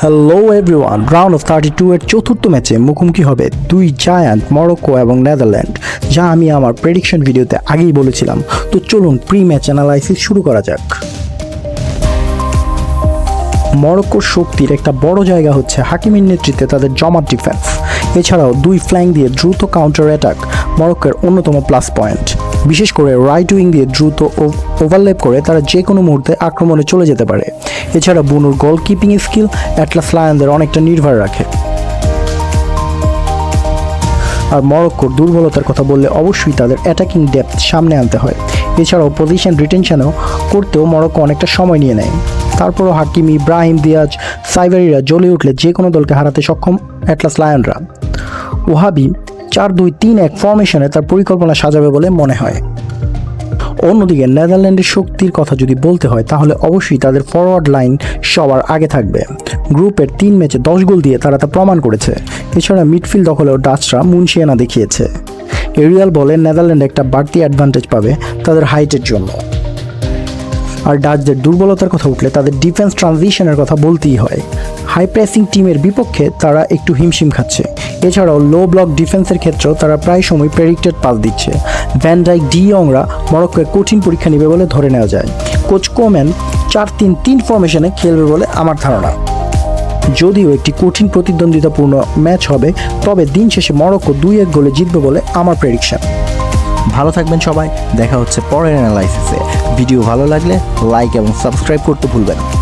Hello everyone, round of 32 এর চতুর্থ ম্যাচে মুখোমুখি হবে দুই জায়ান্ট মরক্কো এবং নেদারল্যান্ড, যা আমি আমার প্রেডিকশন ভিডিওতে আগেই বলেছিলাম। তো চলুন প্রি ম্যাচ অ্যানালাইসিস শুরু করা যাক। মরক্কোর শক্তির একটা বড় জায়গা হচ্ছে হাকিমের নেতৃত্বে তাদের জমাট ডিফেন্স। এছাড়াও দুই ফ্ল্যাঙ্ক দিয়ে দ্রুত কাউন্টার অ্যাটাক মরক্কোর অন্যতম প্লাস পয়েন্ট। বিশেষ করে রাইট উইং দিয়ে দ্রুত ওভারল্যাপ করে তারা যে কোনো মুহূর্তে আক্রমণে চলে যেতে পারে। এছাড়া বুনুর গোলকিপিং স্কিল অ্যাটলাস লায়নদের অনেকটা নির্ভর রাখে। আর মরক্কোর দুর্বলতার কথা বললে অবশ্যই তাদের অ্যাটাকিং ডেপথ সামনে আনতে হয়। এছাড়াও পজিশন রিটেনশনও করতেও মরক্কো অনেকটা সময় নিয়ে নেয়। তারপরও হাকিমি, ব্রাহিম দিয়াজ, সাইভারিরা জ্বলে উঠলে যে কোনো দলকে হারাতে সক্ষম অ্যাটলাস লায়নরা। ওহাবি 4-2-3-1 ফরমেশনে তার পরিকল্পনা সাজাবে বলে মনে হয়। অন্যদিকে নেদারল্যান্ডের শক্তির কথা যদি বলতে হয় তাহলে অবশ্যই তাদের ফরওয়ার্ড লাইন সবার আগে থাকবে। গ্রুপের 3 ম্যাচে 10 গোল দিয়ে তারা তা প্রমাণ করেছে। এছাড়া মিডফিল্ড দখলেও ডাচরা মুনশিয়ানা দেখিয়েছে। এরিয়াল বলে নেদারল্যান্ড একটা বাড়তি অ্যাডভান্টেজ পাবে তাদের হাইটের জন্য। আর ডাচদের দুর্বলতার কথা উঠলে তাদের ডিফেন্স ট্রানজিশনের কথা বলতেই হয়। হাই প্রেসিং টিমের বিপক্ষে তারা একটু হিমশিম খাচ্ছে। এছাড়াও লো ব্লক ডিফেন্সের ক্ষেত্রেও তারা প্রায় সময় প্রেডিক্টেড পাস দিচ্ছে। ভ্যান ডাইক, ডি ইয়ংরা মরক্কোর কঠিন পরীক্ষা নেবে বলে ধরে নেওয়া যায়। কোচ কোম্যান 4-3-3 ফরমেশনে খেলবে বলে আমার ধারণা। যদিও একটি কঠিন প্রতিদ্বন্দ্বিতাপূর্ণ ম্যাচ হবে, তবে দিন শেষে মরক্কো 2-1 গোলে জিতবে বলে আমার প্রেডিকশন। ভালো থাকবেন সবাই, দেখা হচ্ছে পরের অ্যানালাইসিসে। ভিডিও ভালো লাগলে লাইক এবং সাবস্ক্রাইব করতে ভুলবেন না।